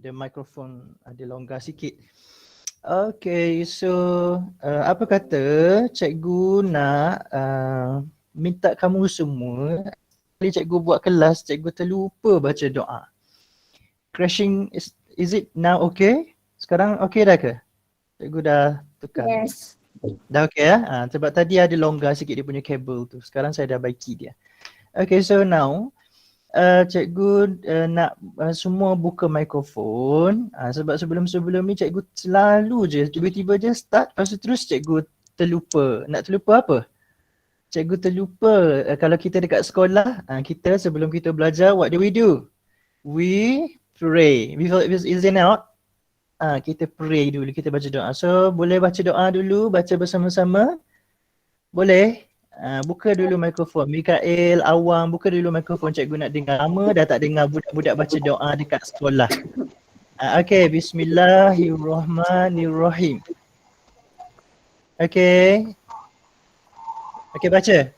The microphone ada longgar sikit. Okay, so apa kata cikgu nak minta kamu semua, kali cikgu buat kelas, cikgu terlupa baca doa. Crashing, is it now okay? Sekarang okay dah ke? Cikgu dah tukar. Yes. Dah okay ya? Sebab tadi ada longgar sikit dia punya kabel tu. Sekarang saya dah baiki dia. Okay, so now cikgu nak semua buka mikrofon sebab sebelum ni cikgu selalu je tiba-tiba je start, lepas tu terus cikgu terlupa. Nak terlupa apa? Cikgu terlupa kalau kita dekat sekolah, kita sebelum kita belajar, what do? We pray. Before it is out, kita pray dulu, kita baca doa. So boleh baca doa dulu, baca bersama-sama? Boleh? Buka dulu mikrofon. Mikael, Awang, buka dulu mikrofon, cikgu nak dengar. Lama dah tak dengar budak-budak baca doa dekat sekolah. Okay, bismillahirrahmanirrahim. Okay. Okay, baca.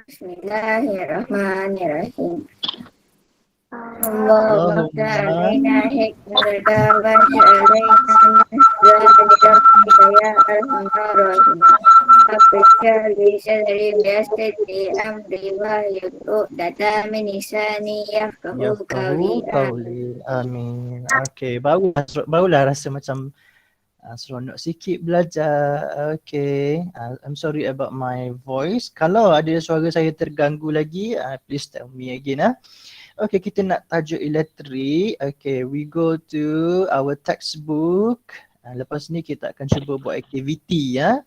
Bismillahirrahmanirrahim. Allahumma Allahumma hikmata wa ja'alaina minasrika ya arhamar-rahim. Afiqal li sadri biastati amri wa yuqu data min lisani yafqahu qawli. Amin. Okay, barulah rasa macam seronok sikit belajar. Okay, I'm sorry about my voice. Kalau ada suara saya terganggu lagi, please tell me again. Okay, kita nak tajuk elektrik. Okay, we go to our textbook. Lepas ni kita akan cuba buat aktiviti ya.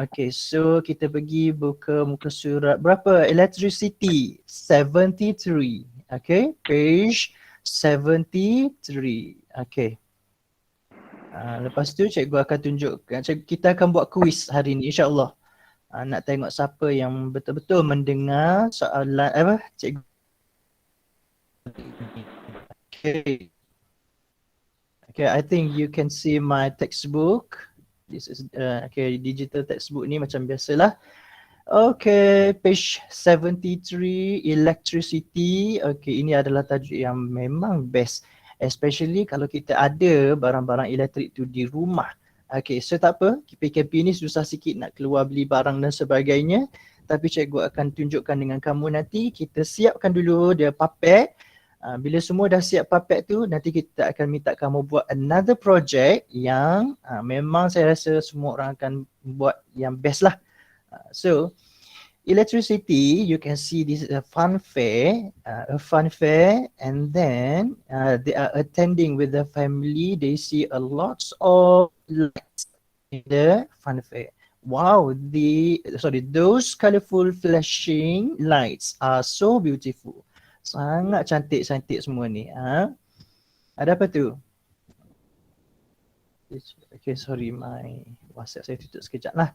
Okay, so kita pergi buka muka surat berapa? Electricity 73. Okay, page 73. Okay. Lepas tu cikgu akan tunjukkan, kita akan buat kuis hari ni insya-Allah. Nak tengok siapa yang betul-betul mendengar soalan cikgu. Okay. Okay, I think you can see my textbook. This is okay, digital textbook ni macam biasalah. Okay, page 73, electricity. Okay, ini adalah tajuk yang memang best, especially kalau kita ada barang-barang elektrik tu di rumah. Okay, so tak apa, PKP ni susah sikit nak keluar beli barang dan sebagainya, tapi cikgu akan tunjukkan dengan kamu nanti. Kita siapkan dulu dia puppet. Bila semua dah siap puppet tu, nanti kita akan minta kamu buat another project yang memang saya rasa semua orang akan buat yang best lah. So, electricity, you can see this is a fun fair, and then they are attending with the family. They see a lots of lights in the fun fair. Wow, those colorful flashing lights are so beautiful. Sangat cantik-cantik semua ni. Ada apa tu? Okay, sorry, my WhatsApp saya tutup sekejap lah.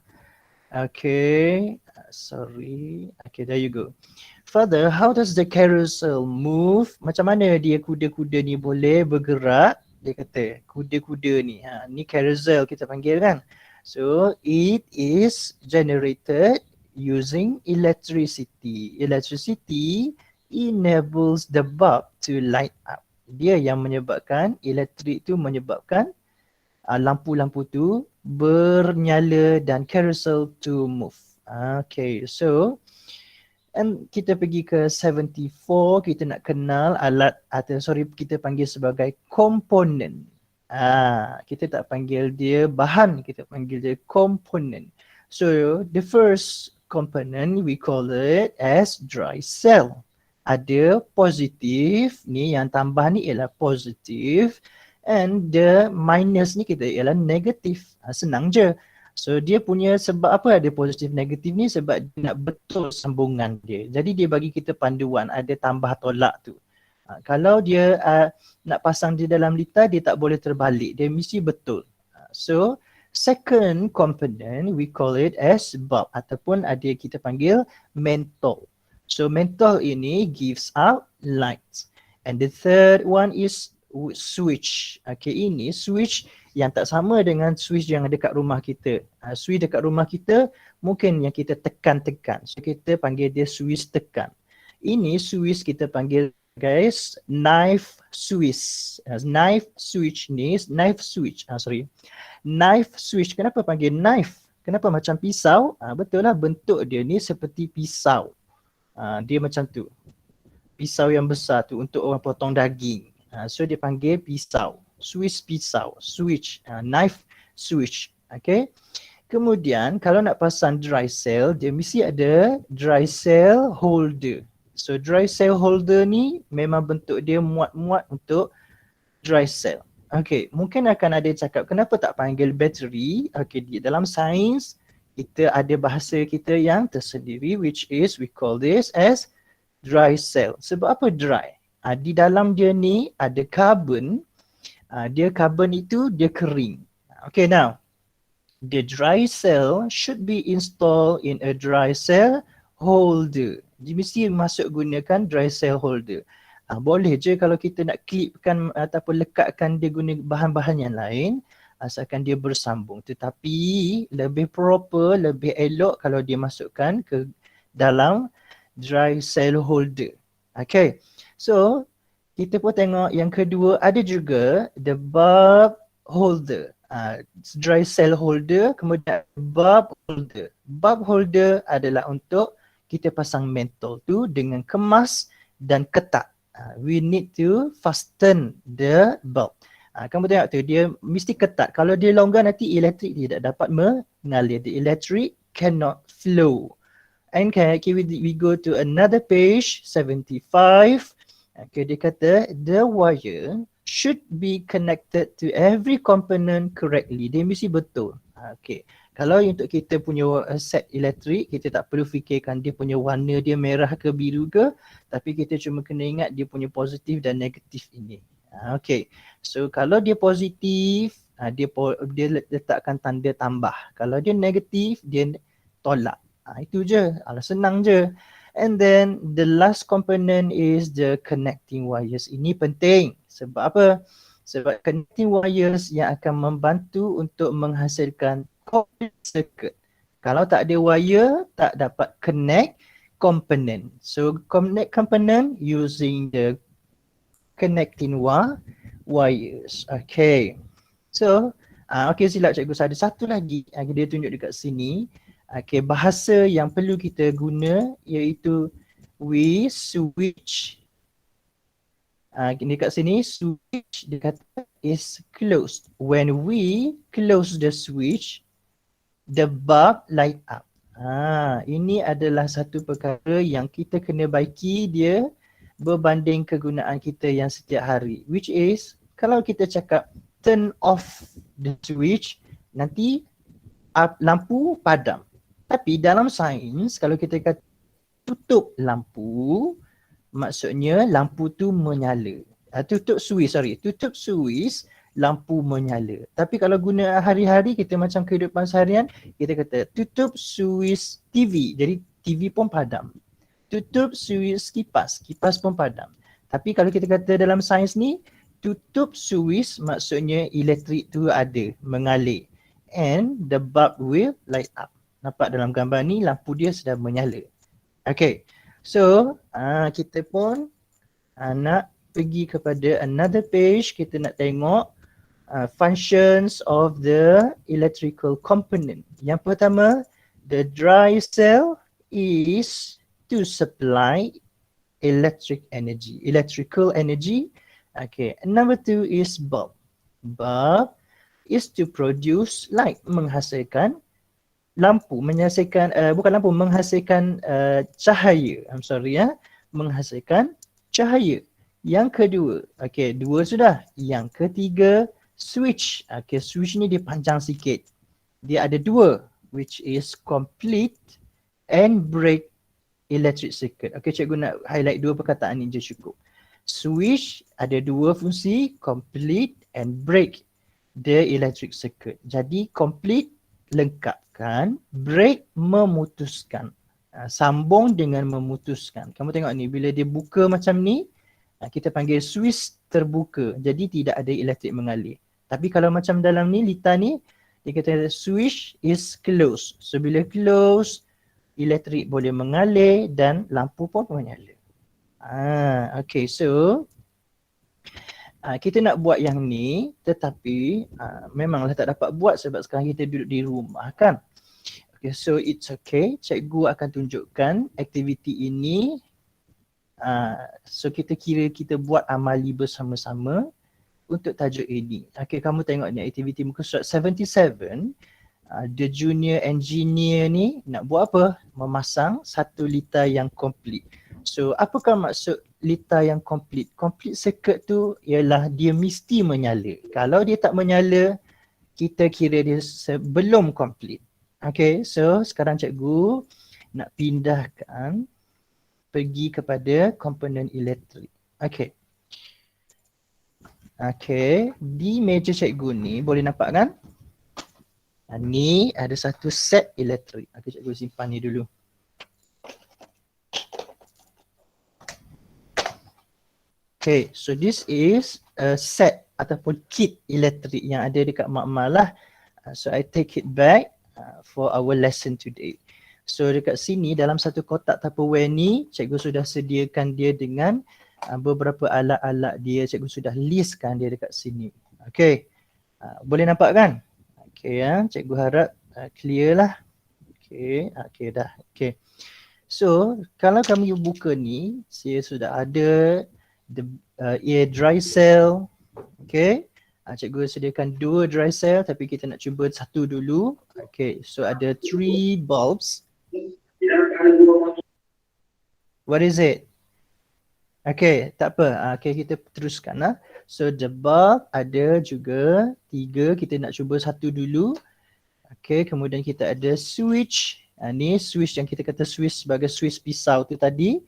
Okay, sorry. Okay, there you go. Further, how does the carousel move? Macam mana dia kuda-kuda ni boleh bergerak? Dia kata kuda-kuda ni. Ni carousel kita panggil kan. So, it is generated using electricity. Electricity enables the bulb to light up. Dia yang menyebabkan, elektrik tu menyebabkan lampu-lampu tu bernyala dan carousel to move. Okay, so and kita pergi ke 74, kita nak kenal alat kita panggil sebagai komponen. Kita tak panggil dia bahan, kita panggil dia komponen. So the first component we call it as dry cell. Ada positif, ni yang tambah ni ialah positif, and the minus ni kita ialah negatif. Senang je. So dia punya sebab apa ada positif negatif ni? Sebab dia nak betul sambungan dia. Jadi dia bagi kita panduan, ada tambah tolak tu. Kalau dia nak pasang dia dalam litar, dia tak boleh terbalik. Dia mesti betul. So second component we call it as bulb, ataupun ada kita panggil menthol. So menthol ini gives out light. And the third one is switch. Okay, ini switch yang tak sama dengan switch yang dekat rumah kita. Switch dekat rumah kita mungkin yang kita tekan-tekan. So kita panggil dia switch tekan. Ini switch kita panggil guys, knife switch. Knife switch ni, knife switch. Kenapa panggil knife? Kenapa macam pisau? Betul lah, bentuk dia ni seperti pisau. Dia macam tu. Pisau yang besar tu untuk orang potong daging. So dia panggil pisau. Switch. Knife switch. Okay. Kemudian kalau nak pasang dry cell, dia mesti ada dry cell holder. So dry cell holder ni memang bentuk dia muat-muat untuk dry cell. Okay, mungkin akan ada cakap kenapa tak panggil battery? Okay, di dalam sains kita ada bahasa kita yang tersendiri, which is we call this as dry cell. Sebab apa dry? Di dalam dia ni ada carbon. Dia carbon itu dia kering. Okay, now the dry cell should be installed in a dry cell holder. Dia mesti masuk gunakan dry cell holder. Boleh je kalau kita nak klipkan ataupun lekatkan dia guna bahan-bahan yang lain asalkan dia bersambung. Tetapi lebih proper, lebih elok kalau dia masukkan ke dalam dry cell holder. Okay, so kita pun tengok yang kedua ada juga the bulb holder. Dry cell holder, kemudian bulb holder. Bulb holder adalah untuk kita pasang mentol tu dengan kemas dan ketat. We need to fasten the bulb. Kamu tengok tu, dia mesti ketat. Kalau dia longgar nanti elektrik tidak dapat mengalir. The electric cannot flow. And okay, we go to another page, 75. Okay, dia kata the wire should be connected to every component correctly. Dia mesti betul. Okay. Kalau untuk kita punya set elektrik, kita tak perlu fikirkan dia punya warna dia merah ke biru ke, tapi kita cuma kena ingat dia punya positif dan negatif ini. Okay. So kalau dia positif, dia letakkan tanda tambah. Kalau dia negatif, dia tolak. Itu je. Senang je. And then the last component is the connecting wires. Ini penting. Sebab apa? Sebab connecting wires yang akan membantu untuk menghasilkan complete circuit. Kalau tak ada wire, tak dapat connect component. So connect component using the connecting wires. Okay. So, okay, silap cikgu, ada satu lagi yang dia tunjuk dekat sini. Okay, bahasa yang perlu kita guna iaitu we switch. Dekat sini switch dia kata is closed. When we close the switch, the bulb light up. Ini adalah satu perkara yang kita kena baiki dia berbanding kegunaan kita yang setiap hari. Which is kalau kita cakap turn off the switch, nanti lampu padam. Tapi dalam sains kalau kita kata tutup lampu, maksudnya lampu tu menyala. Tutup switch, lampu menyala. Tapi kalau guna hari-hari kita macam kehidupan seharian, kita kata tutup switch TV, jadi TV pun padam. Tutup switch kipas pun padam. Tapi kalau kita kata dalam sains ni, tutup switch maksudnya elektrik tu ada, mengalir. And the bulb will light up. Nampak dalam gambar ni lampu dia sedang menyala. Okay. So, kita pun nak pergi kepada another page. Kita nak tengok functions of the electrical component. Yang pertama, the dry cell is to supply electrical energy. Okay. Number 2 is bulb. Bulb is to produce light, menghasilkan lampu, menghasilkan cahaya. Menghasilkan cahaya. Yang kedua, okay, 2 sudah. Yang ketiga, switch. Okay, switch ni dia panjang sikit. Dia ada 2, which is complete and break electric circuit. Okay, cikgu nak highlight 2 perkataan ni je cukup. Switch ada 2 fungsi, complete and break the electric circuit. Jadi complete lengkapkan, break memutuskan. Sambung dengan memutuskan. Kamu tengok ni, bila dia buka macam ni, kita panggil switch terbuka. Jadi tidak ada elektrik mengalir. Tapi kalau macam dalam ni, Lita ni, dia kata switch is closed. So bila close, elektrik boleh mengalir dan lampu pun menyala. Okay, so kita nak buat yang ni, tetapi memanglah tak dapat buat sebab sekarang kita duduk di rumah kan. Okay, so it's okay. Cikgu akan tunjukkan aktiviti ini. So kita kira kita buat amali bersama-sama untuk tajuk ini. Okay, kamu tengok ni aktiviti muka surat 77. The junior engineer ni nak buat apa? Memasang satu lita yang komplit. So apakah maksud lita yang komplit? Complete circuit tu ialah dia mesti menyala. Kalau dia tak menyala, kita kira dia sebelum komplit. Okay, so sekarang cikgu nak pindahkan pergi kepada komponen elektrik. Okay. Okay, di meja cikgu ni boleh nampak kan? Ni ada satu set elektrik. Okay, cikgu simpan ni dulu. Okay, so this is a set ataupun kit elektrik yang ada dekat makmal lah. So I take it back for our lesson today. So dekat sini dalam satu kotak Tupperware ni, cikgu sudah sediakan dia dengan beberapa alat-alat dia. Cikgu sudah listkan dia dekat sini. Okay, boleh nampak kan? Okay, cikgu harap clear lah. Okay, okay dah. Okay. So kalau kamu buka ni, saya sudah ada the air dry cell. Okay, cikgu sediakan 2 dry cell tapi kita nak cuba satu dulu. Okay, so ada 3 bulbs. What is it? Okay, tak apa. Okay, kita teruskan lah. So the bulb ada juga 3. Kita nak cuba satu dulu. Okay, kemudian kita ada switch. Ni switch yang kita kata switch sebagai switch pisau tu tadi.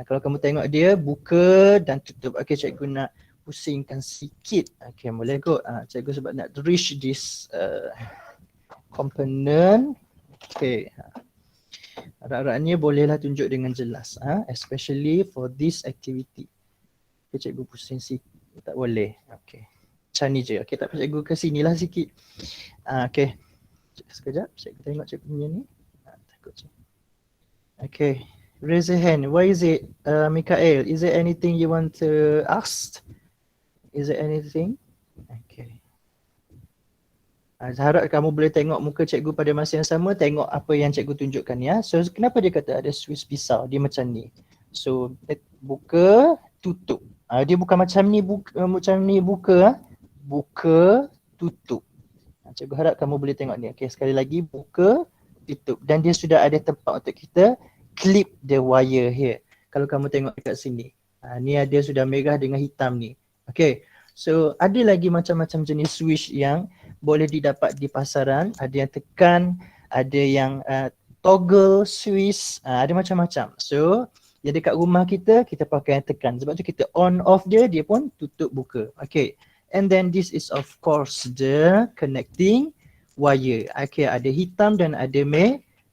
Kalau kamu tengok dia buka dan tutup. Okay, cikgu nak pusingkan sikit. Okay, boleh kot. Cikgu sebab nak reach this component. Okay. Harap-harapnya bolehlah tunjuk dengan jelas. Especially for this activity. Okay, cikgu pusing sikit. Tak boleh. Okay. Macam ni je. Okay, tak apa cikgu ke sinilah sikit. Okay. Sekejap. Cikgu tengok cikgu punya ni. Takut je. Okay. Raise your hand. What is it, Mikael? Is there anything you want to ask? Is there anything? Okay. Harap kamu boleh tengok muka cikgu pada masa yang sama, tengok apa yang cikgu tunjukkan ya. So kenapa dia kata ada switch pisau? Dia macam ni. So buka, tutup. Dia bukan macam ni buka, buka, tutup. Cikgu harap kamu boleh tengok ni. Okay, sekali lagi buka, tutup. Dan dia sudah ada tempat untuk kita clip the wire here. Kalau kamu tengok dekat sini. Ni ada sudah merah dengan hitam ni. Okay. So ada lagi macam-macam jenis switch yang boleh didapat di pasaran. Ada yang tekan, ada yang toggle switch, ada macam-macam. So yang dekat rumah kita pakai yang tekan. Sebab tu kita on off dia pun tutup buka. Okay. And then this is of course the connecting wire. Okay, ada hitam dan ada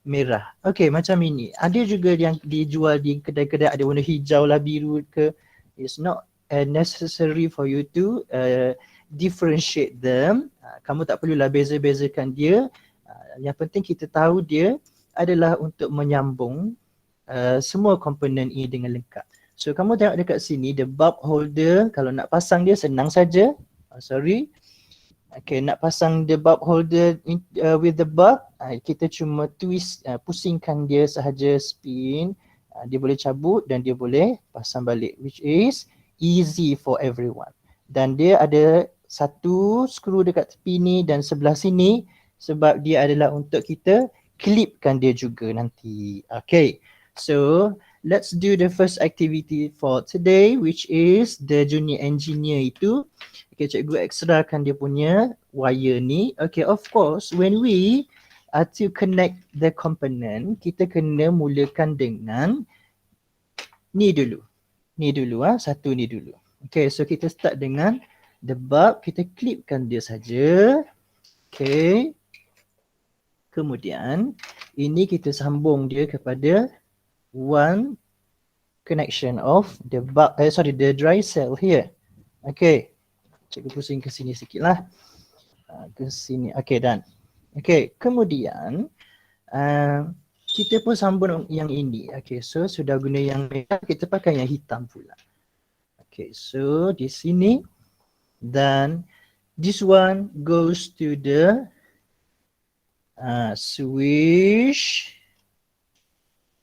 merah. Okay, macam ini. Ada juga yang dijual di kedai-kedai ada warna hijau lah, biru ke. It's not necessary for you to differentiate them. Kamu tak perlulah beza-bezakan dia. Yang penting kita tahu dia adalah untuk menyambung semua komponen ini dengan lengkap. So kamu tengok dekat sini, the bulb holder, kalau nak pasang dia senang saja. Okay, nak pasang the bulb holder with the bulb, kita cuma twist, pusingkan dia sahaja, spin. Dia boleh cabut dan dia boleh pasang balik, which is easy for everyone. Dan dia ada satu skru dekat tepi ni dan sebelah sini sebab dia adalah untuk kita clipkan dia juga nanti. Okay, so let's do the first activity for today, which is the junior engineer itu. Okay, cikgu extrakan dia punya wire ni. Okay, of course when we to connect the component, kita kena mulakan dengan ni dulu. Ni dulu, satu ni dulu. Okay, so kita start dengan the bulb, kita clipkan dia saja. Okay. Kemudian ini kita sambung dia kepada one connection of the bulb, the dry cell here. Okay. Cikgu pusing ke sini sikit lah. Ke sini. Okay, done. Okay, kemudian kita pun sambung yang ini. Okay, so sudah guna yang merah, kita pakai yang hitam pula. Okay, so di sini dan this one goes to the switch.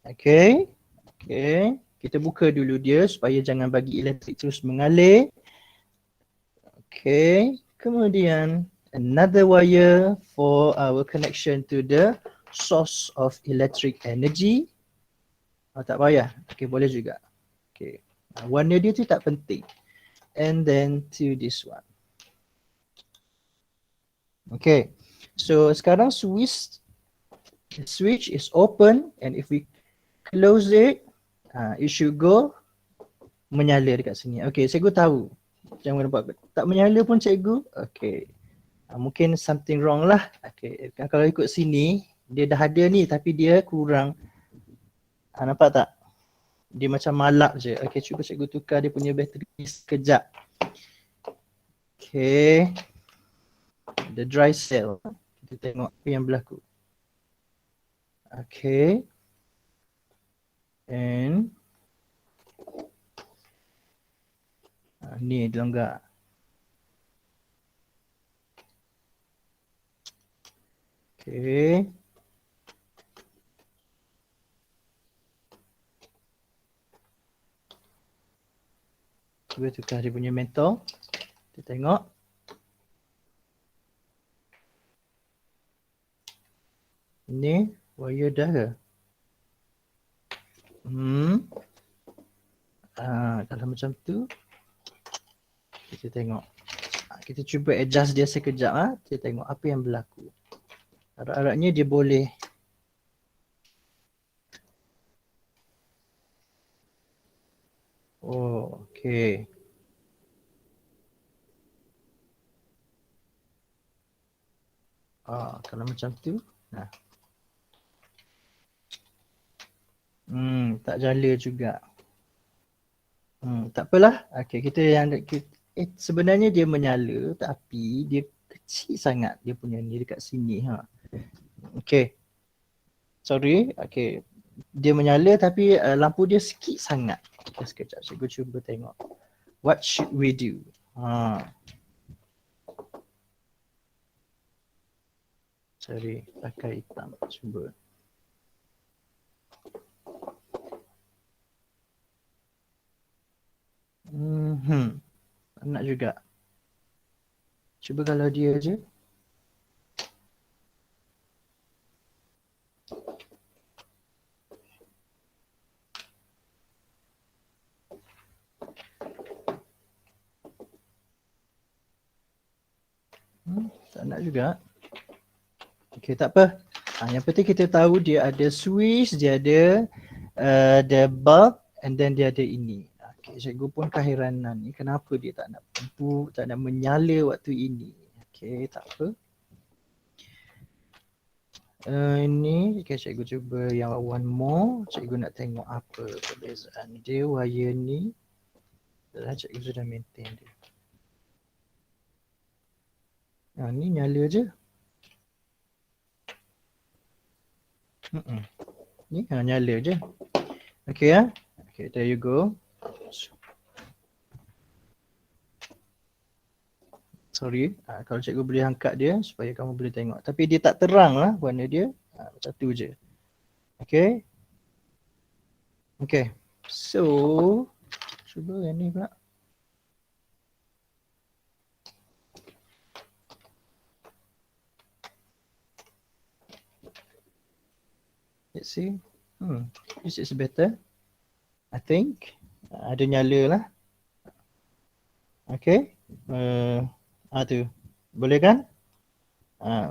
Okay, okay. Kita buka dulu dia supaya jangan bagi elektrik terus mengalir. Okay, kemudian another wire for our connection to the source of electric energy. Tak payah, okay, boleh juga. Okay, warna dia tu tak penting. And then to this one. Okay, so sekarang the switch is open and if we close it, it should go menyala dekat sini. Okay, cikgu tahu. Jangan nampak tak menyala pun cikgu. Okay, mungkin something wrong lah. Okay, kalau ikut sini, dia dah ada ni tapi dia kurang. Nampak tak? Dia macam malap je. Okay, cuba cikgu tukar dia punya bateri sekejap. Okay, the dry cell. Kita tengok apa yang berlaku. Okay, and ni dilonggar. Okay. Cuba tukar dia punya mentor. Kita tengok. Ni wire dah ke? Kalau macam tu kita tengok. Kita cuba adjust dia sekejap. Kita tengok apa yang berlaku. Harap-harapnya dia boleh. Oh, okay. Kalau macam tu. Nah. Tak jala juga. Tak apalah. Okay, kita yang sebenarnya dia menyala tapi dia kecil sangat dia punya ni dekat sini. Okay. Sorry. Okay. Dia menyala tapi lampu dia sikit sangat. Okay, sekejap. Cikgu cuba tengok. What should we do? Sorry. Pakai hitam. Cuba. Nak juga. Cuba kalau dia je. Tak nak juga. Okay, tak apa. Yang penting kita tahu dia ada switch, dia ada the bulb and then dia ada ini. Okay, cikgu pun keheranan ni kenapa dia tak nak tak nak menyala waktu ini. Okay, tak apa. Ini okay, cikgu cuba yang one more. Cikgu nak tengok apa perbezaan dia wire ni. Dah cikgu sudah maintain dia. Ni nyala je. Ni nyala je. Okay ya. Okay, there you go. Sorry, kalau cikgu boleh angkat dia supaya kamu boleh tengok. Tapi dia tak terang lah warna dia. Macam tu je. Okay. Okay. So, cuba yang ni pula. Let's see. This is better. I think. Ada nyala lah. Okay. Tu. Boleh kan?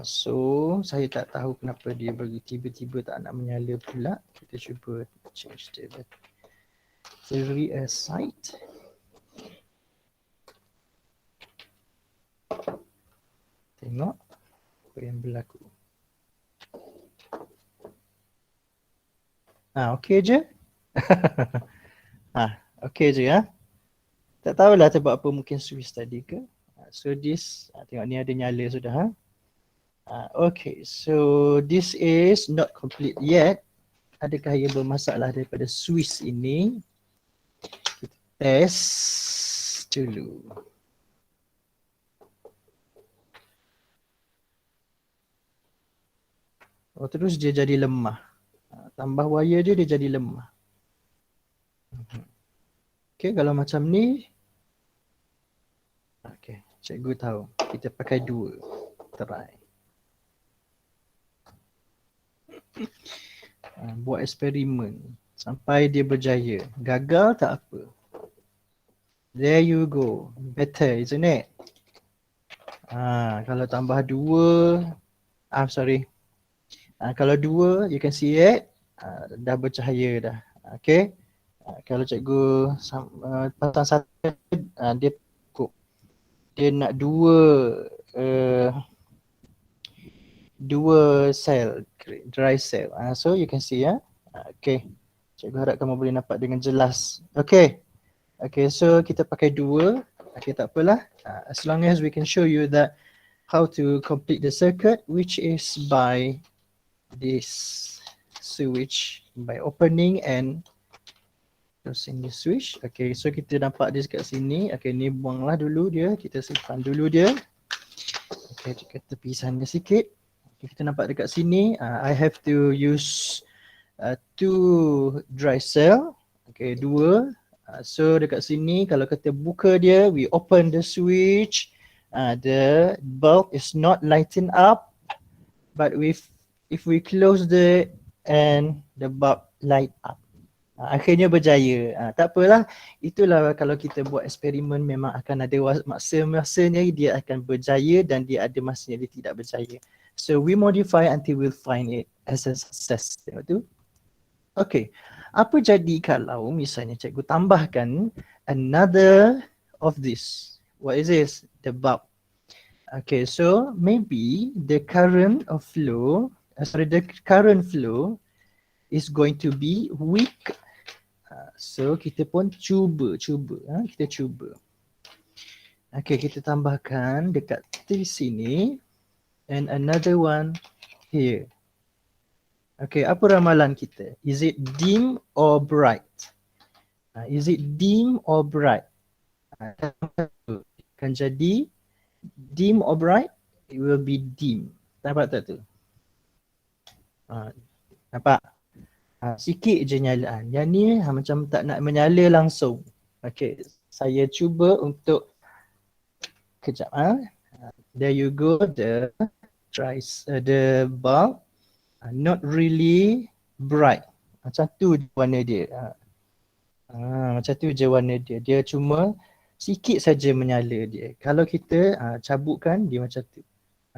So, saya tak tahu kenapa dia bagi tiba-tiba tak nak menyala pula. Kita cuba change the battery aside. Tengok apa yang berlaku. Okey je. Okey je ya. Tak tahulah sebab apa, mungkin switch tadi ke. So this, tengok ni ada nyala sudah. Okay, so this is not complete yet. adakah ia bermasalah daripada Swiss ini? Kita test dulu. Oh, terus dia jadi lemah. Tambah wire dia jadi lemah. Okay, kalau macam ni, okay, cikgu tahu. Kita pakai 2. Try. Buat eksperimen sampai dia berjaya. Gagal tak apa. There you go. Better, isn't it? Kalau tambah 2, sorry. Kalau 2, you can see it. Dah bercahaya dah. Okay. Kalau cikgu pasang 1, dia cukup. Dia nak 2 sel, dry cell. So you can see ya. Okay. Cikgu harap kamu boleh nampak dengan jelas. Okay. Okay, so kita pakai 2. Okay, tak apalah. As long as we can show you that how to complete the circuit, which is by this switch, by opening and closing the switch. Okay, so kita nampak dia kat sini. Okay, ni buanglah dulu dia. Kita simpan dulu dia. Okay, kita tepisan dia sikit. Okay, kita nampak dekat sini. I have to use 2 dry cell. Okay, 2. So dekat sini kalau kita buka dia, we open the switch, the bulb is not lighting up, but if we close and the bulb light up. Akhirnya berjaya. Tak apalah, itulah kalau kita buat eksperimen memang akan ada masa-masanya dia akan berjaya dan dia ada masanya dia tidak berjaya. So we modify until we'll find it as a success. Tengok tu. Okay. Apa jadi kalau misalnya cikgu tambahkan another of this? What is this? The bulb. Okay, so maybe the current flow is going to be weak. So kita pun cuba. Kita cuba. Okay, kita tambahkan dekat di sini and another one here. Okay, apa ramalan kita? Is it dim or bright? Is it dim or bright? Kan jadi dim or bright? It will be dim. Nampak tak tu? Nampak? Sikit je nyalaan. Yang ni macam tak nak menyala langsung. Okay, saya cuba untuk kejap. There you go, the bulb. Not really bright. Macam tu warna dia. Macam tu je warna dia. Dia cuma sikit saja menyala dia. Kalau kita cabutkan dia macam tu.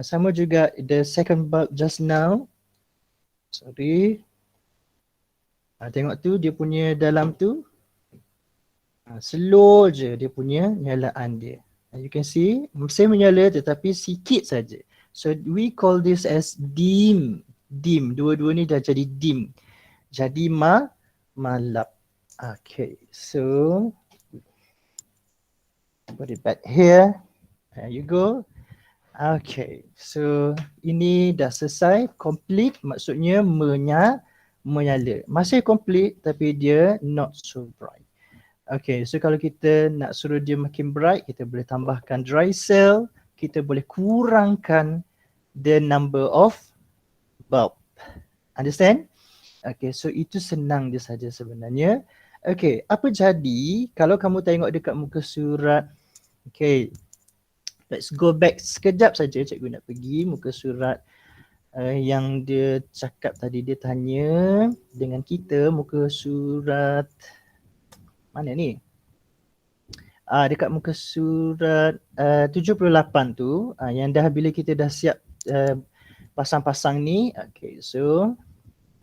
Sama juga the second bulb just now. Sorry. Tengok tu dia punya dalam tu. Slow je dia punya nyalaan dia. You can see masih menyala tetapi sikit saja. So we call this as dim. Dim. Dua-dua ni dah jadi dim. Jadi malap. Okay. So put it back here. There you go. Okay. So ini dah selesai. Complete maksudnya menyala. Masih complete tapi dia not so bright. Okay. So kalau kita nak suruh dia makin bright, kita boleh tambahkan dry cell. Kita boleh kurangkan the number of bulb. Understand? Okay, so itu senang dia saja sebenarnya. Okay, apa jadi kalau kamu tengok dekat muka surat. Okay, let's go back sekejap saja. Cikgu nak pergi muka surat yang dia cakap tadi. Dia tanya dengan kita muka surat mana ni? Dekat muka surat 78 tu, yang dah bila kita dah siap pasang-pasang ni. Okay, so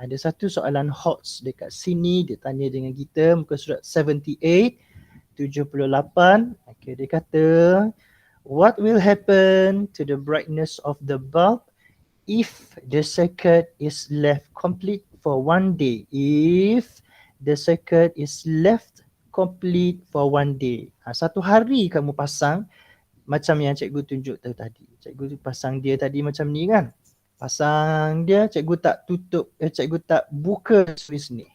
ada satu soalan HOTS dekat sini. Dia tanya dengan kita muka surat 78. Okay, dia kata, what will happen to the brightness of the bulb if the circuit is left complete for 1 day? If the circuit is left complete for 1 day. Satu hari kamu pasang macam yang cikgu tunjuk tadi. Cikgu pasang dia tadi macam ni kan. Pasang dia, cikgu tak tutup, cikgu tak buka switch ni.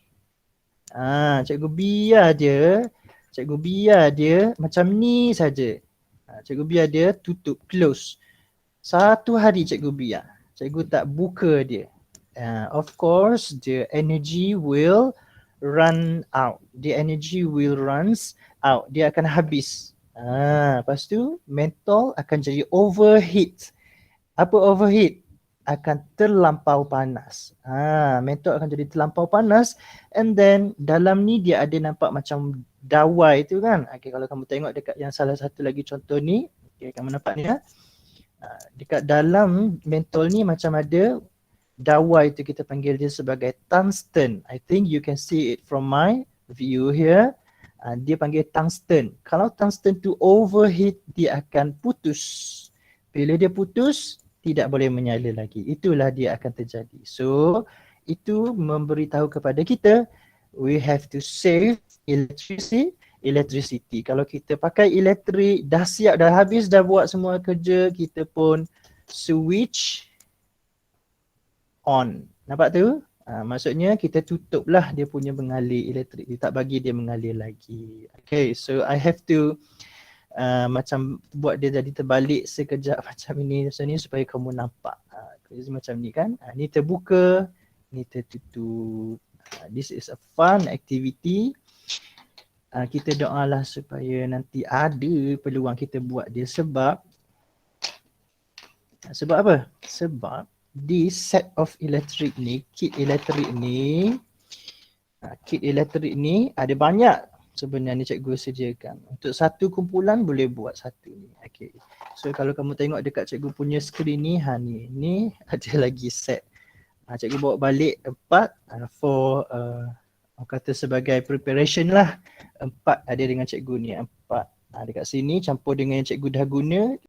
Cikgu biar dia macam ni saja. Cikgu biar dia tutup, close. Satu hari cikgu biar. Cikgu tak buka dia. Of course, the energy will run out. The energy will runs out. Dia akan habis. Lepas tu, mentol akan jadi overheat. Apa overheat? Akan terlampau panas. Mentol akan jadi terlampau panas, and then dalam ni dia ada nampak macam dawai tu kan. Okay, kalau kamu tengok dekat yang salah satu lagi contoh ni, okay, kamu nampak ni dekat dalam mentol ni macam ada dawai tu, kita panggil dia sebagai tungsten. I think you can see it from my view here. Dia panggil tungsten. Kalau tungsten tu overheat, dia akan putus. Bila dia putus, tidak boleh menyala lagi. Itulah dia akan terjadi. So, itu memberitahu kepada kita, we have to save electricity. Kalau kita pakai elektrik, dah siap, dah habis, dah buat semua kerja, kita pun switch on. Nampak tu? Maksudnya kita tutuplah dia punya mengalir elektrik. Dia tak bagi dia mengalir lagi. Okay, so I have to macam buat dia jadi terbalik sekejap macam ini supaya kamu nampak. Macam ni kan. Ni terbuka, ni tertutup. This is a fun activity. Kita doalah supaya nanti ada peluang kita buat dia, sebab apa? Sebab di set of electric ni, kit elektrik ni ada banyak sebenarnya cikgu sediakan. Untuk satu kumpulan boleh buat satu ni. Okay. So kalau kamu tengok dekat cikgu punya skrin ni, ni ada lagi set. Cikgu bawa balik 4 for orang kata sebagai preparation lah. 4 ada dengan cikgu ni, 4. Dekat sini campur dengan yang cikgu dah guna.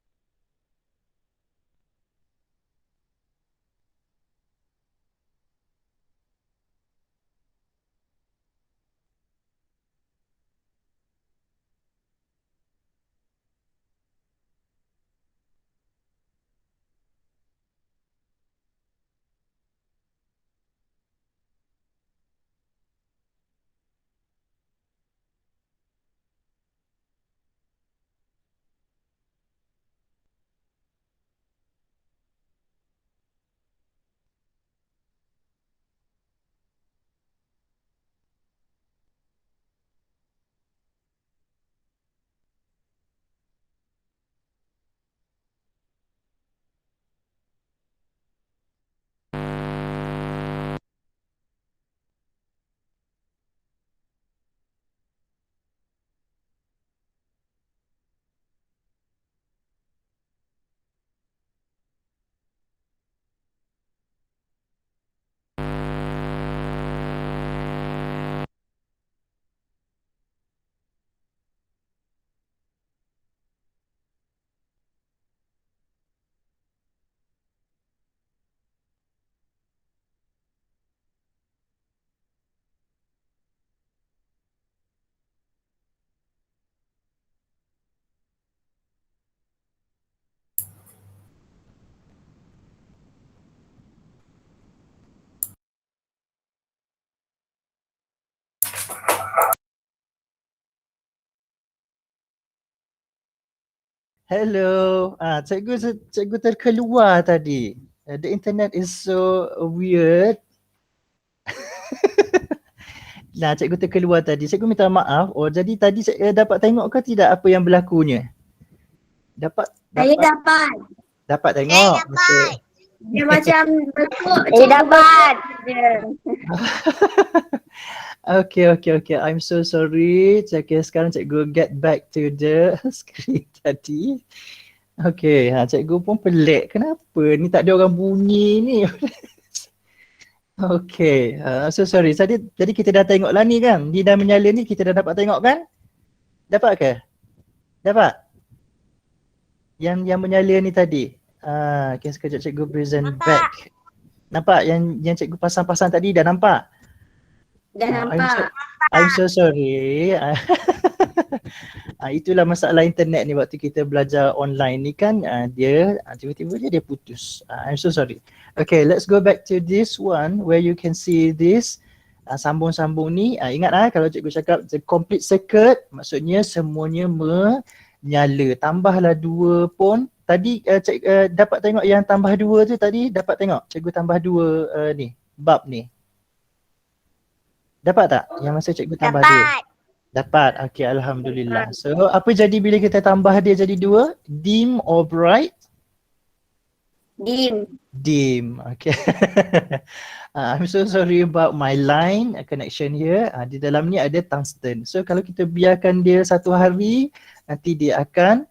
Hello, cikgu terkeluar tadi. The internet is so weird. Nah, cikgu terkeluar tadi. Cikgu minta maaf. Oh, jadi tadi dapat tengok ke tidak apa yang berlakunya? Dapat? Saya dapat. Dapat tengok? Saya dapat. Dia macam berkut. Saya dapat. Okay. I'm so sorry. Okay, sekarang cikgu get back to the screen tadi. Okay, cikgu pun pelik. Kenapa ni tak ada orang bunyi ni? Okay, so sorry. Jadi kita dah tengok lah ni kan. Dia dah menyala ni, kita dah dapat tengok kan? Dapat ke? Dapat? Yang menyala ni tadi. Okay, sekejap cikgu present back. Nampak yang cikgu pasang-pasang tadi, dah nampak? Dah nampak. I'm so sorry. Itulah masalah internet ni waktu kita belajar online ni kan, dia tiba-tiba dia putus. I'm so sorry. Okay, let's go back to this one where you can see this sambung-sambung ni. Ingat kalau cikgu cakap the complete circuit, maksudnya semuanya menyala. Tambahlah 2 pun. Tadi dapat tengok yang tambah 2 tu tadi, dapat tengok cikgu tambah 2 ni, bulb ni. Dapat tak yang masa cikgu tambah 2? Dapat. Okay, alhamdulillah. So apa jadi bila kita tambah dia jadi 2? Dim or bright? Dim. Dim. Okay. I'm so sorry about my line connection here. Di dalam ni ada tungsten. So kalau kita biarkan dia 1 hari, nanti dia akan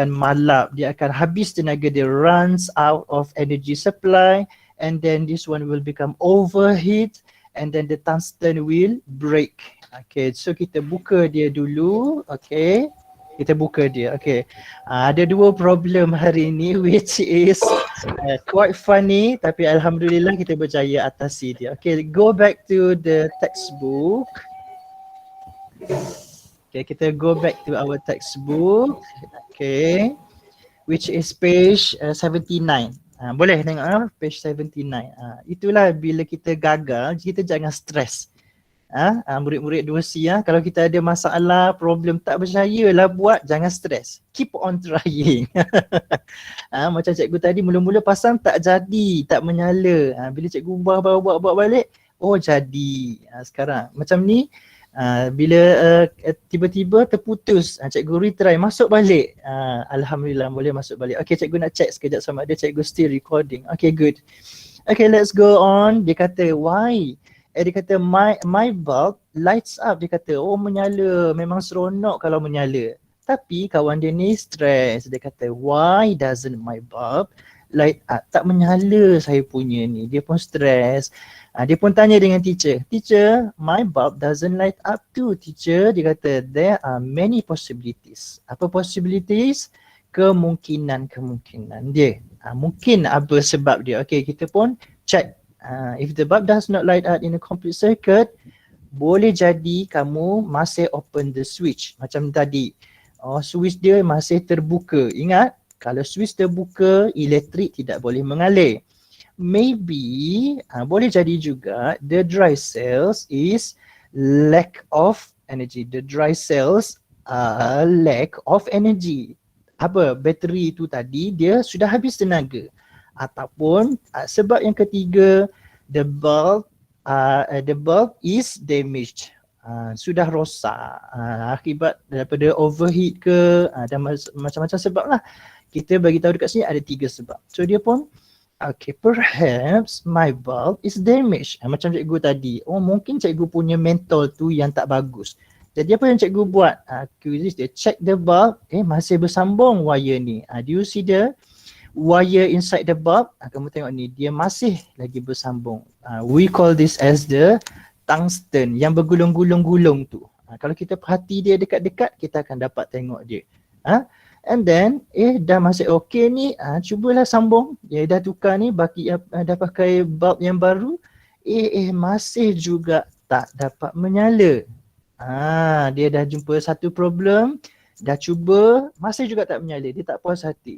malap, dia akan habis tenaga dia, runs out of energy supply, and then this one will become overheat, and then the tungsten will break. Okay, so kita buka dia dulu. Okay, kita buka dia. Okay, ada 2 problem hari ni which is quite funny, tapi alhamdulillah kita berjaya atasi dia. Okay, go back to the textbook. Okay, kita go back to our textbook. Okay, which is page 79. Boleh tengok page 79. Itulah bila kita gagal, kita jangan stres. Murid-murid 2C, kalau kita ada masalah, problem tak percayalah buat, jangan stres. Keep on trying. Macam cikgu tadi mula-mula pasang tak jadi, tak menyala. Bila cikgu buat balik, oh jadi. Sekarang macam ni, bila tiba-tiba terputus, cikgu retry, masuk balik. Alhamdulillah boleh masuk balik. Okay, cikgu nak check sekejap sama ada cikgu still recording. Okay, good. Okay, let's go on. Dia kata why? Dia kata my bulb lights up. Dia kata oh menyala, memang seronok kalau menyala. Tapi kawan dia ni stress. Dia kata why doesn't my bulb light up? Tak menyala saya punya ni. Dia pun stress. Dia pun tanya dengan teacher. Teacher, my bulb doesn't light up too. Teacher, dia kata there are many possibilities. Apa possibilities? Kemungkinan dia. Mungkin apa sebab dia. Okay, kita pun check. If the bulb does not light up in a complete circuit, boleh jadi kamu masih open the switch. Macam tadi. Switch dia masih terbuka. Ingat, kalau switch terbuka, elektrik tidak boleh mengalir. Maybe boleh jadi juga the dry cells is lack of energy. The dry cells lack of energy. Apa? Bateri itu tadi dia sudah habis tenaga. Ataupun sebab yang ketiga, the bulb is damaged. Sudah rosak akibat daripada overheat ke, dan macam-macam sebab lah. Kita bagi tahu dekat sini ada 3 sebab. So dia pun okay, perhaps my bulb is damaged. Macam cikgu tadi, mungkin cikgu punya mentol tu yang tak bagus. Jadi apa yang cikgu buat? Quiz dia check the bulb, masih bersambung wire ni. Do you see the wire inside the bulb? Kamu tengok ni, dia masih lagi bersambung. We call this as the tungsten yang bergulung-gulung-gulung tu. Kalau kita perhati dia dekat-dekat, kita akan dapat tengok dia. And then, dah masih okey ni, cubalah sambung. Dia dah tukar ni, dah pakai bulb yang baru. Masih juga tak dapat menyala. Dia dah jumpa satu problem, dah cuba, masih juga tak menyala. Dia tak puas hati.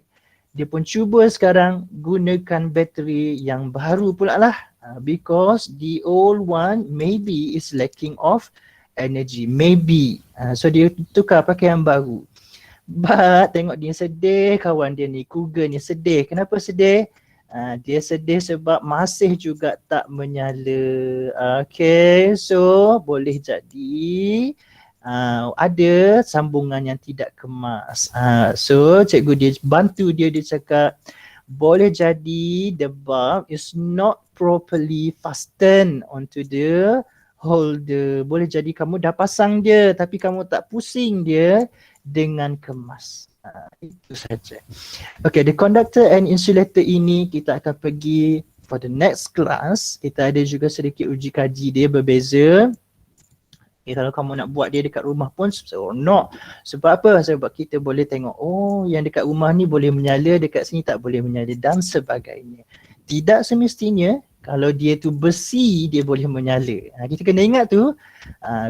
Dia pun cuba sekarang gunakan bateri yang baru pula lah. Because the old one maybe is lacking of energy. Maybe. So dia tukar pakai yang baru. But tengok dia sedih, kawan dia ni, Cougar ni sedih. Kenapa sedih? Dia sedih sebab masih juga tak menyala. Okay, so boleh jadi ada sambungan yang tidak kemas. So cikgu dia bantu dia cakap boleh jadi the bulb is not properly fastened onto the holder. Boleh jadi kamu dah pasang dia tapi kamu tak pusing dia dengan kemas. Itu saja. Okay, the conductor and insulator ini kita akan pergi for the next class. Kita ada juga sedikit uji kaji dia berbeza. Kalau kamu nak buat dia dekat rumah pun seronok. Sebab apa? Sebab kita boleh tengok, yang dekat rumah ni boleh menyala, dekat sini tak boleh menyala dan sebagainya. Tidak semestinya Kalau dia tu besi, dia boleh menyala. Kita kena ingat tu,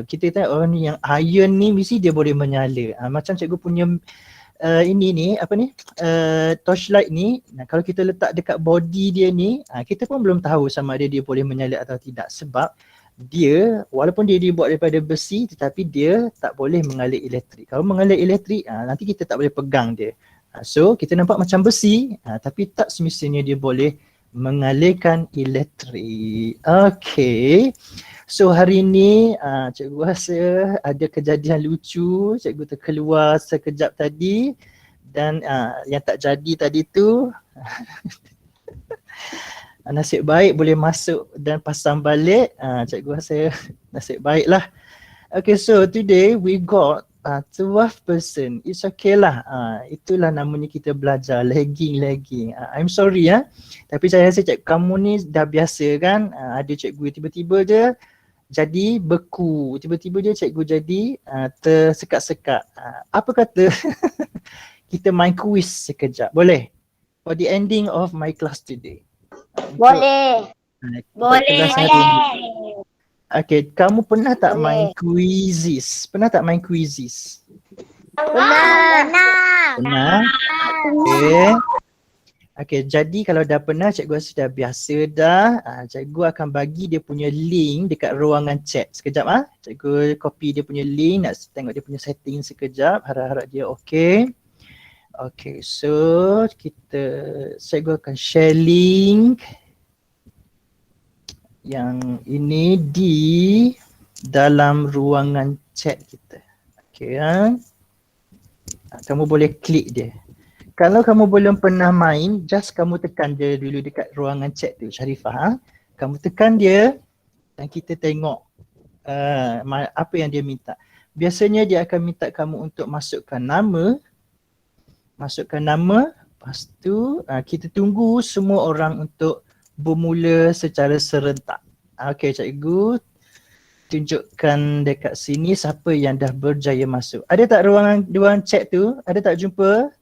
kita tengok oh ni yang iron ni mesti dia boleh menyala. Macam cikgu punya ini ni, apa ni, torchlight ni, kalau kita letak dekat body dia ni, kita pun belum tahu sama ada dia boleh menyala atau tidak. Sebab dia, walaupun dia dibuat daripada besi, tetapi dia tak boleh mengalir elektrik. Kalau mengalir elektrik, nanti kita tak boleh pegang dia. So, kita nampak macam besi, tapi tak semestinya dia boleh mengalirkan elektrik. Okay. So hari ni cikgu rasa ada kejadian lucu, cikgu terkeluar sekejap tadi dan yang tak jadi tadi tu nasib baik boleh masuk dan pasang balik. Cikgu rasa nasib baiklah. Okay, so today we got 12 person. It's okay lah. Itulah namanya kita belajar lagging. I'm sorry ya. Tapi saya rasa cikgu kamu ni dah biasa kan. Ada cikgu tiba-tiba je jadi beku. Tiba-tiba je cikgu jadi tersekat-sekat. Apa kata kita main quiz sekejap. Boleh? For the ending of my class today. Boleh. Kelas hari ni. Okay, kamu pernah tak main quizzes? Pernah tak main quizzes? Pernah. Okay. Okay, jadi kalau dah pernah, cikgu rasa dah biasa dah. Cikgu akan bagi dia punya link dekat ruangan chat. Sekejap cikgu copy dia punya link, nak tengok dia punya setting sekejap. Harap-harap dia okay. Okay, so cikgu akan share link yang ini di dalam ruangan chat kita. Okay kan? Kamu boleh klik dia. Kalau kamu belum pernah main, just kamu tekan dia dulu dekat ruangan chat tu, Sharifah. Kamu tekan dia dan kita tengok apa yang dia minta. Biasanya dia akan minta kamu untuk masukkan nama. Lepas tu kita tunggu semua orang untuk bermula secara serentak. Okay, cikgu tunjukkan dekat sini siapa yang dah berjaya masuk. Ada tak ruangan chat tu? Ada tak jumpa?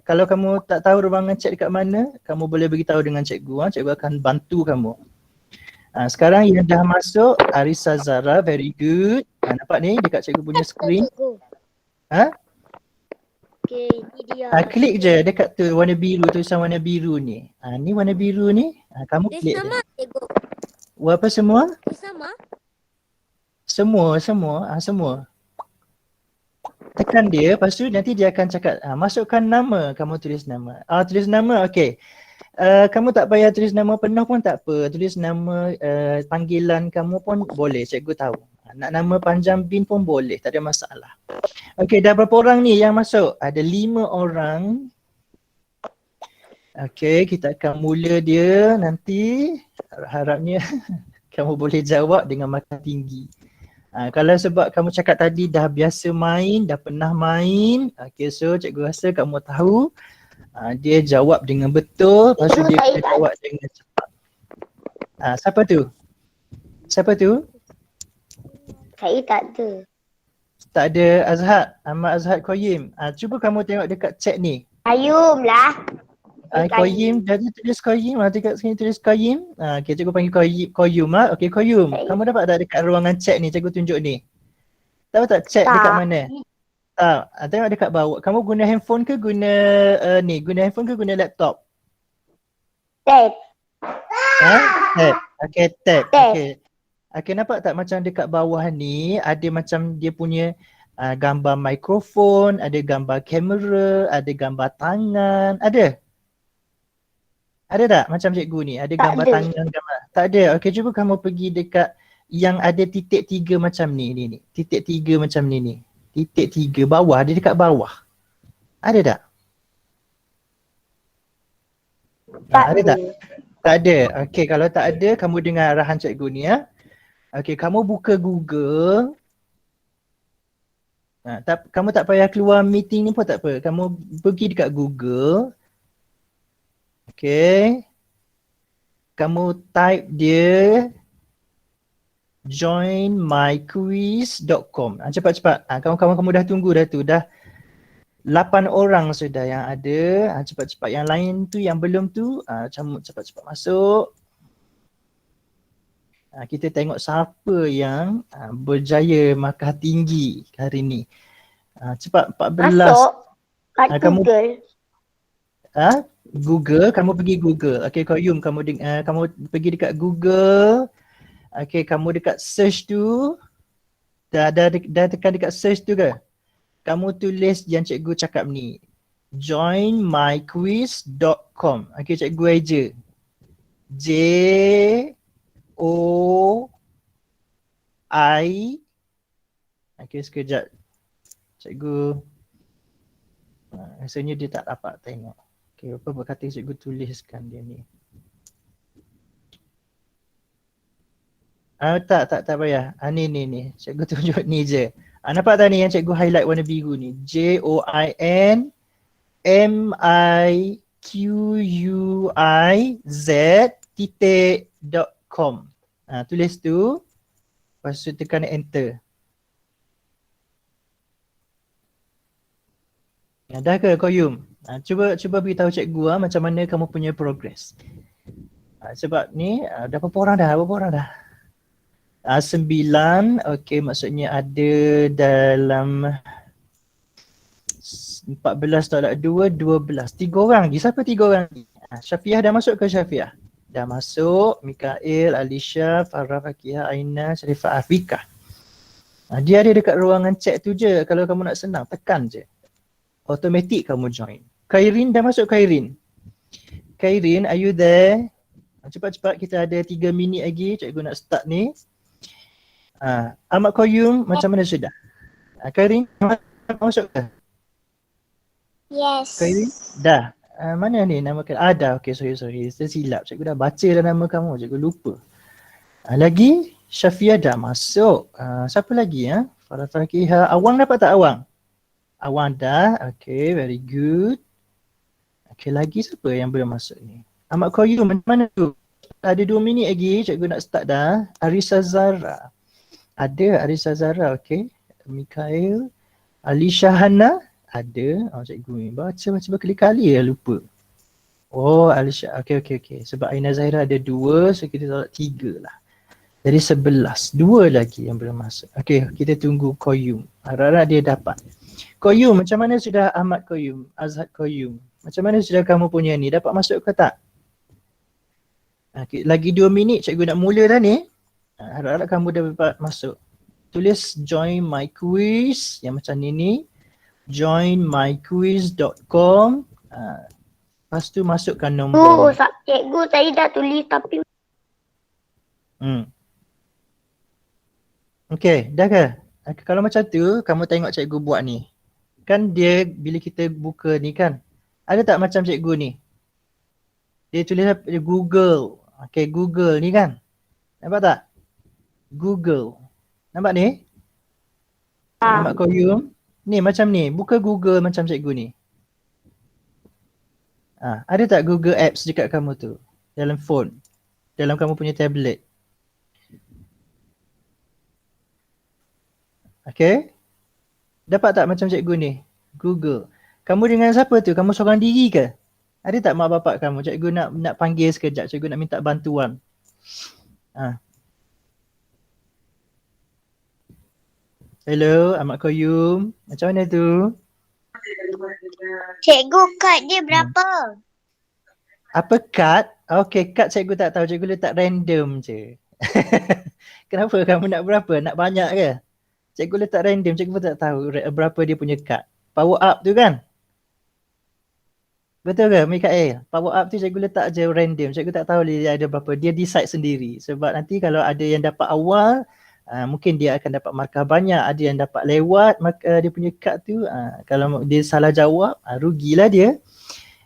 Kalau kamu tak tahu ruangan chat dekat mana, kamu boleh beritahu dengan cikgu. Cikgu akan bantu kamu. Sekarang yang dah masuk, Arisa Zara, very good. Nampak ni dekat cikgu punya screen? Okay, ni dia. Klik je dekat tu warna biru, tulisan warna biru ni. Ni warna biru ni, kamu klik Dia sama, je. cikgu. Apa semua? Dia sama. Semua. Tekan dia, lepas tu nanti dia akan cakap, masukkan nama, kamu tulis nama. Tulis nama, okay. Kamu tak payah tulis nama penuh pun tak apa. Tulis nama panggilan kamu pun boleh, cikgu tahu. Nak nama panjang bin pun boleh, tak ada masalah. Okay, dah berapa orang ni yang masuk? Ada 5 orang. Okay, kita akan mula dia nanti. Harapnya kamu boleh jawab dengan markah tinggi. Kalau sebab kamu cakap tadi dah biasa main, dah pernah main, okay, so cikgu rasa kamu tahu dia jawab dengan betul, lepas tu dia jawab dengan cepat. Siapa tu? Saya tak ada. Tak ada Azhar, Ahmad Azhar Qayyim. Cuba kamu tengok dekat chat ni. Ayum lah. Qayyim, jadi tulis Qayyim, dekat sini tulis Qayyim. Okay, cikgu panggil Qayyum. Okay, Qayyum, kamu dapat tak dekat ruangan chat ni, cikgu tunjuk ni? Tahu tak chat dekat mana? Tak, tengok dekat bawah. Kamu guna handphone ke guna guna laptop? Tab. Tab. Okay, tab. Okay, nampak tak macam dekat bawah ni ada macam dia punya gambar mikrofon, ada gambar kamera, ada gambar tangan, ada? Ada tak macam cikgu ni? Ada gambar tangan, gambar? Tak ada. Okay, cuba kamu pergi dekat yang ada titik 3 macam ni. Titik 3 macam ni. Titik 3 bawah, dia dekat bawah. Ada tak? Ada tak? Tak ada. Okay, kalau tak ada, kamu dengar arahan cikgu ni ya. Okay, kamu buka Google. Kamu tak payah keluar meeting ni pun tak apa. Kamu pergi dekat Google. Okay. Kamu type dia joinmyquiz.com. Cepat-cepat. Kamu dah tunggu dah tu. Dah 8 orang sudah yang ada. Cepat-cepat. Yang lain tu, yang belum tu, cepat-cepat masuk. Kita tengok siapa yang berjaya markah tinggi hari ni. Cepat 14. Masuk kat Kamu Google. Google, kamu pergi Google. Okey, Qayyum, kamu pergi dekat Google. Okey, kamu dekat search tu. Dah tekan dekat search tu ke? Kamu tulis yang cikgu cakap ni. joinmyquiz.com. Okey, cikgu eja. J-O-I. Okey, sekejap. Cikgu rasanya dia tak dapat tengok. Okey, apa berkata cikgu tuliskan dia ni. Tak payah. Ni. Cikgu tunjuk ni je. Nampak tak ni yang cikgu highlight warna biru ni? joinmyquiz.com. Tulis tu. Lepas tu tekan enter. Dah ke Qayyum? Cuba beritahu cikgu macam mana kamu punya progress. Sebab ni dah berapa orang dah? 9. Okey, maksudnya ada dalam 14 tolak 2, 12. 3 orang lagi. Siapa 3 orang lagi? Syafiah dah masuk ke Syafiah? Dah masuk. Mikael, Alisha, Farah, Fakihah, Aina, Sharifah, Afiqah. Dia ada dekat ruangan chat tu je. Kalau kamu nak senang, tekan je. Automatic kamu join. Khairin dah masuk Khairin. Khairin, are you there? Cepat-cepat, kita ada 3 minit lagi. Cikgu nak start ni. Ahmad Qayyum, macam mana sudah? Khairin, masuk ke? Yes. Khairin? Dah. Mana ni nama kau? Dah. Okey, sorry. Saya silap. Cikgu dah baca dah nama kamu. Cikgu lupa. Lagi, Syafiah dah masuk. Siapa lagi ya? Farah Fakihah. Awang dapat tak Awang? Awang dah. Okey, very good. Okey, lagi siapa yang belum masuk ni? Ahmad Qayyum, macam mana tu? Ada 2 minit lagi. Cikgu nak start dah. Arisa Zara. Ada Arisa Zara, okey. Mikael. Alisha Hana. Ada. Cikgu ni baca berkali-kali lupa. Alisha. Okey. Sebab Aina Zahira ada 2, so kita tolak 3 lah. Jadi 11. 2 lagi yang belum masuk. Okey, kita tunggu Qayyum. Harap-harap dia dapat. Qayyum, macam mana sudah Ahmad Qayyum? Azhar Qayyum. Macam mana sudah kamu punya ni? Dapat masuk ke tak? Okay, lagi 2 minit cikgu nak mula dah ni. Harap-harap kamu dah dapat masuk. Tulis join my quiz yang macam ni. joinmyquiz.com. Lepas tu masukkan nombor. Cikgu saya dah tulis tapi Okay, dah ke? Kalau macam tu, kamu tengok cikgu buat ni. Kan dia bila kita buka ni kan, ada tak macam cikgu ni? Dia tulis Google. Okay, Google ni kan. Nampak tak? Google. Nampak ni? Nampak Qayyum? Ni macam ni. Buka Google macam cikgu ni. Ada tak Google Apps dekat kamu tu? Dalam phone. Dalam kamu punya tablet. Okay? Dapat tak macam cikgu ni? Google. Kamu dengan siapa tu? Kamu seorang diri ke? Ada tak mak bapak kamu? Cikgu nak panggil sekejap. Cikgu nak minta bantuan. Hello, Ahmad Qayyum. Macam mana tu? Cikgu, kad dia berapa? Apa kad? Okay, kad cikgu tak tahu. Cikgu letak random je. Kenapa? Kamu nak berapa? Nak banyak ke? Cikgu letak random. Cikgu pun tak tahu berapa dia punya kad. Power up tu kan? Betul ke Mikael? Power up tu cikgu letak je random. Cikgu tak tahu dia ada berapa. Dia decide sendiri. Sebab nanti kalau ada yang dapat awal, mungkin dia akan dapat markah banyak. Ada yang dapat lewat dia punya kad tu. Kalau dia salah jawab, rugilah dia.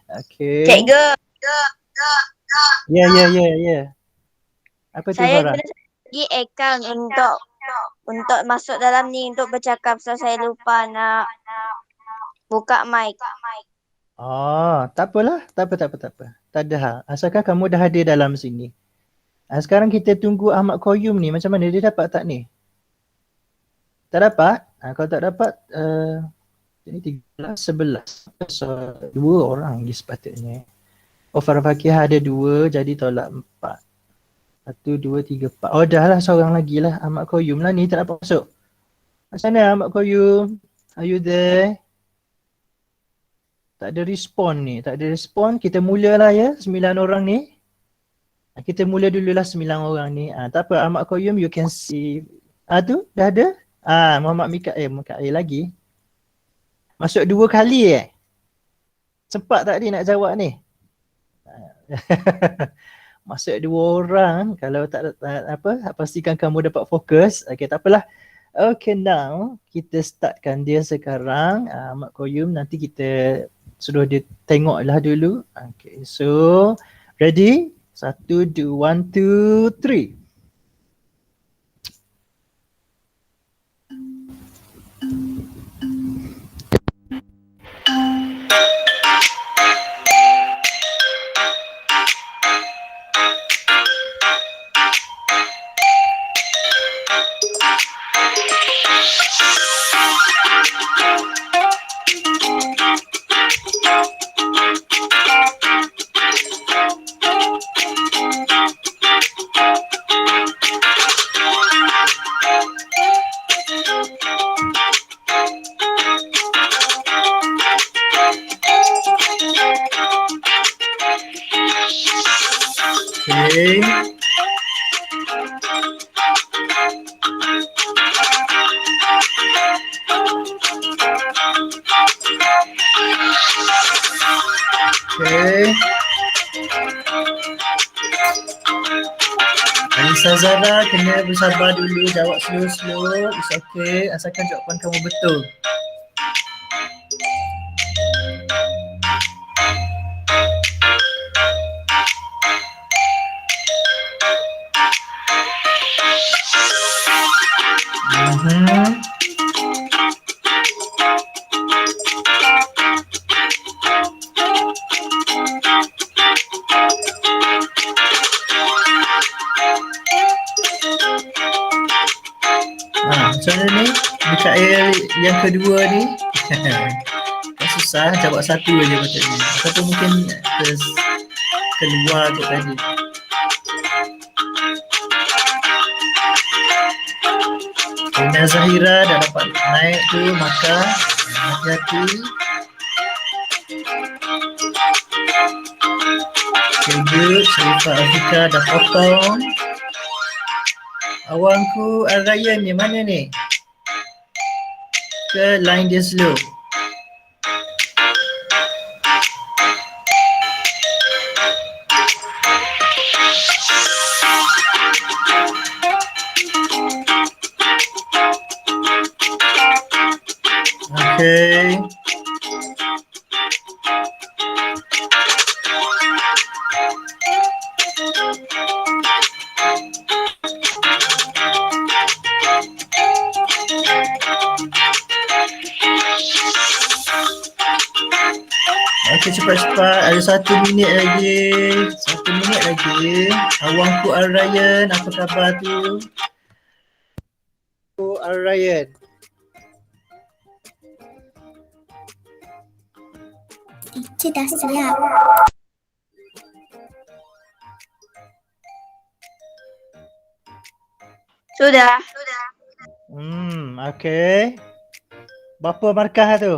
Okay. Cikgu. Ya. Apa tu Saya Farah? kena pergi account untuk masuk dalam ni untuk bercakap. So saya lupa nak buka mic. Tak apalah. Tak apa. Tak ada hal. Asalkan kamu dah ada dalam sini. Sekarang kita tunggu Ahmad Qayyum ni. Macam mana dia dapat tak ni? Tak dapat? Kalau tak dapat, ini 13, 11. So, 2 orang lagi sepatutnya. Farah Fakihah ada 2, jadi tolak 4. 1, 2, 3, 4. Oh dah lah, seorang lagi lah. Ahmad Qayyum lah ni tak dapat masuk. Macam mana Ahmad Qayyum? Are you there? Tak ada respon ni. Tak ada respon. Kita mulalah ya 9 orang ni. Kita mula dululah 9 orang ni. Tak apa Ahmad Qayyum, you can see. Tu dah ada? Muhammad Mikail lagi. Masuk 2 kali Sempat tak dia nak jawab ni? Masuk 2 orang. Kalau tak apa, pastikan kamu dapat fokus. Okey, tak apalah. Okay, now kita startkan dia sekarang. Ahmad Qayyum, nanti kita suruh dia tengoklah dulu. Okay, so ready? 1, 2, 1, 2, 3. Okay. Okay. Alisa Zara kena bersabar dulu, jawab slow-slow. It's okay, asalkan jawapan kamu betul. Macam mana ni? Mikail yang kedua ni susah, jawab satu aja macamnya. Ataupun mungkin keluar kot tadi. Rina Zahira dah dapat naik tu, maka hati-hati. Okay, good. Sharifah Afika dah potong. Awangku Al-Ryan ni mana ni? Ke line dia slow? Okay. Okey, cepat-cepat. Ada 1 minit lagi. 1 minit lagi. Awangku Al-Ryan, apa khabar tu? Al-Ryan. Teacher dah siap. Sudah. Okey. Berapa markah tu?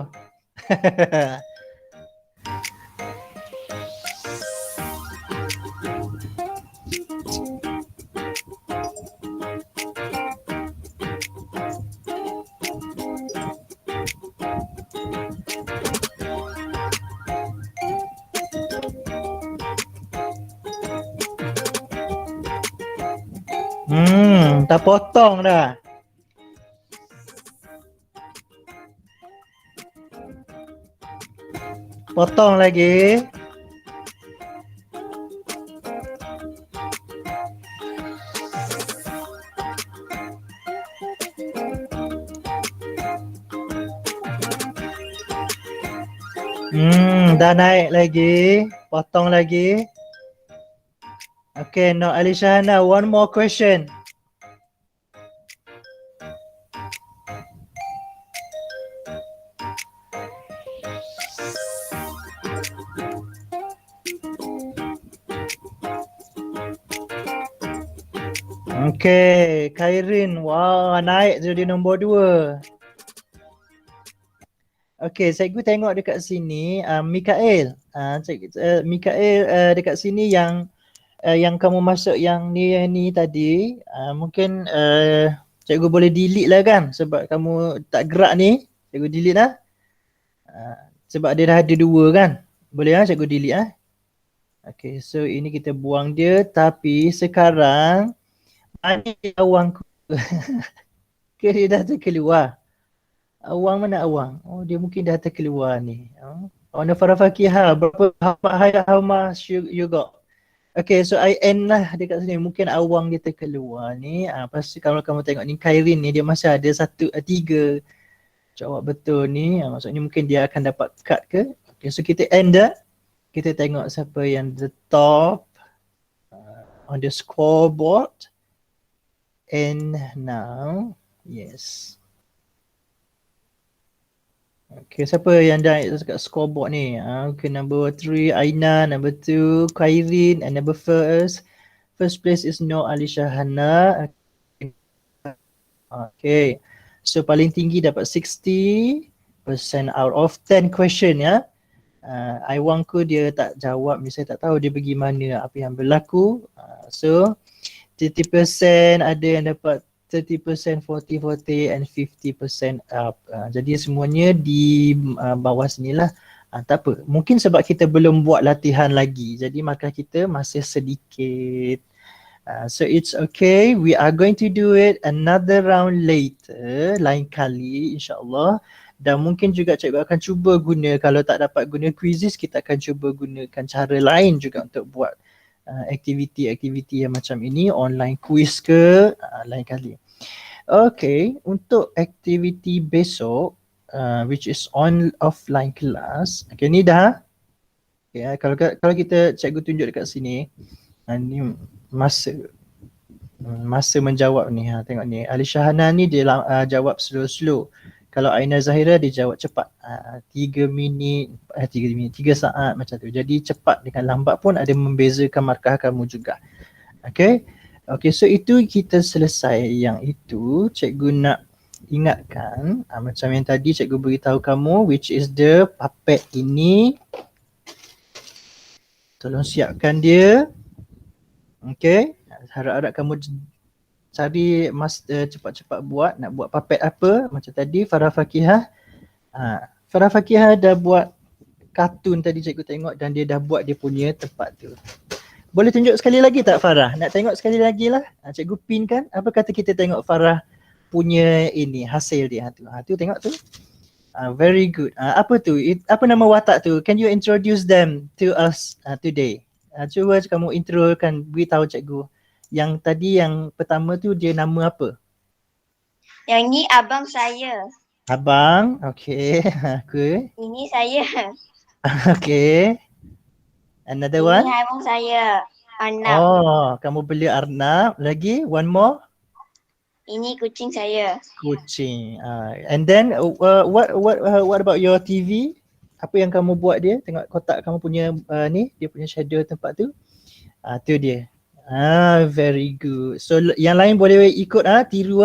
Tak potong dah. Potong lagi. Dah naik lagi. Potong lagi. Okay, no, Alisha Hana, one more question. Okay, Khairin. Wah, naik jadi nombor 2. Okay, cikgu tengok dekat sini, Mikael. Mikael dekat sini yang kamu masuk yang ni tadi, mungkin cikgu boleh delete lah kan, sebab kamu tak gerak ni. Cikgu delete lah. Sebab dia dah ada 2 kan. Boleh lah cikgu delete lah. Okay, so ini kita buang dia. Tapi sekarang mana awang ke dia dah terkeluar? Awang mana awang? Oh, dia mungkin dah terkeluar ni. Oh, Farah Fakihah, berapa how much you got? Okay, so I end lah dekat sini. Mungkin awang dia terkeluar ni. Pasti kalau kamu tengok ni, Khairin ni dia masih ada 3 jawab betul ni. Maksudnya mungkin dia akan dapat cut ke. Okay, so kita end dah. Kita tengok siapa yang the top on the scoreboard. And now, yes. Okay, siapa yang dah dekat scoreboard ni? Okay, number 3 Aina, number 2 Khairin, and number first place is No Alisha Hana. Okay, so paling tinggi dapat 60% out of 10 question ya. Aiwangku dia tak jawab, saya tak tahu dia pergi mana, apa yang berlaku. So 30% ada yang dapat 30%, 40% and 50% up. Jadi semuanya di bawah sinilah. Tak apa, mungkin sebab kita belum buat latihan lagi, jadi maka kita masih sedikit. So it's okay, we are going to do it another round later, lain kali insyaAllah. Dan mungkin juga cikgu akan cuba guna, kalau tak dapat guna quizzes, kita akan cuba gunakan cara lain juga untuk buat aktiviti-aktiviti yang macam ini, online quiz ke, lain kali. Okay, untuk aktiviti besok, which is offline class. Okay, ni dah. Okay, kalau kita cikgu tunjuk dekat sini, ni masa menjawab ni. Tengok ni, Alisha Hana ni dia jawab slow-slow. Kalau Aina Zahira dia jawab cepat. 3 saat macam tu. Jadi cepat dengan lambat pun ada membezakan markah kamu juga. Okay. Okay, so itu kita selesai. Yang itu cikgu nak ingatkan, macam yang tadi cikgu beritahu kamu, which is the puppet ini. Tolong siapkan dia. Okay, harap-harap kamu cari cepat-cepat buat, nak buat puppet apa. Macam tadi Farah Fakihah. Farah Fakihah dah buat kartun tadi cikgu tengok, dan dia dah buat dia punya tempat tu. Boleh tunjuk sekali lagi tak Farah? Nak tengok sekali lagi lah. Cikgu pin kan. Apa kata kita tengok Farah punya ini, hasil dia. Tu tengok tu. Very good. Apa tu? Apa nama watak tu? Can you introduce them to us today? Cuba kamu introkan, beritahu cikgu. Yang tadi yang pertama tu dia nama apa? Yang ni abang saya. Abang, okay. Okay. Ini saya. Okay. Another one? Ini abang saya. Arnab. Oh, kamu beli Arnab. Lagi? One more? Ini kucing saya. Kucing. And then what about your TV? Apa yang kamu buat dia? Tengok kotak kamu punya ni, dia punya shadow tempat tu. Tu dia. Very good. So yang lain boleh ikut tiru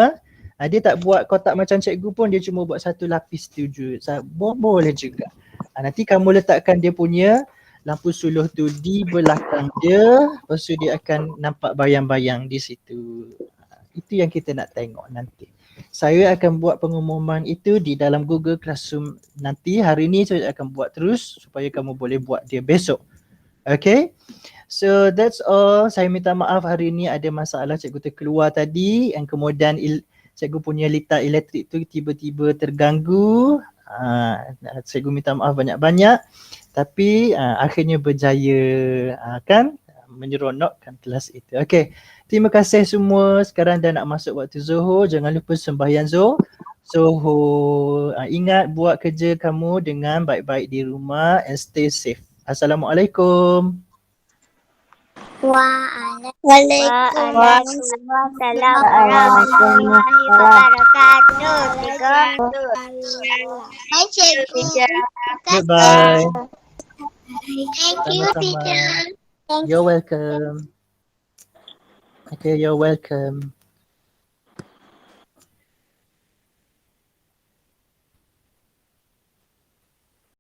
dia tak buat kotak macam cikgu pun, dia cuma buat satu lapis tu je. Boleh juga. Nanti kamu letakkan dia punya lampu suluh tu di belakang dia, lepas tu dia akan nampak bayang-bayang di situ. Itu yang kita nak tengok nanti. Saya akan buat pengumuman itu di dalam Google Classroom nanti. Hari ni saya akan buat terus supaya kamu boleh buat dia besok. Okay? So that's all. Saya minta maaf hari ni ada masalah cikgu terkeluar tadi, and kemudian cikgu punya litar elektrik tu tiba-tiba terganggu. Cikgu minta maaf banyak-banyak. Tapi akhirnya berjaya kan menyeronokkan kelas itu. Okay, terima kasih semua. Sekarang dah nak masuk waktu Zuhur. Jangan lupa sembahyang Zuhur. Ingat buat kerja kamu dengan baik-baik di rumah and stay safe. Assalamualaikum. Waalaikumsalam warahmatullahi wabarakatuh. Hai cikgu. Goodbye. Thank you, Sama-sama. teacher. You're welcome. Okay, you're welcome.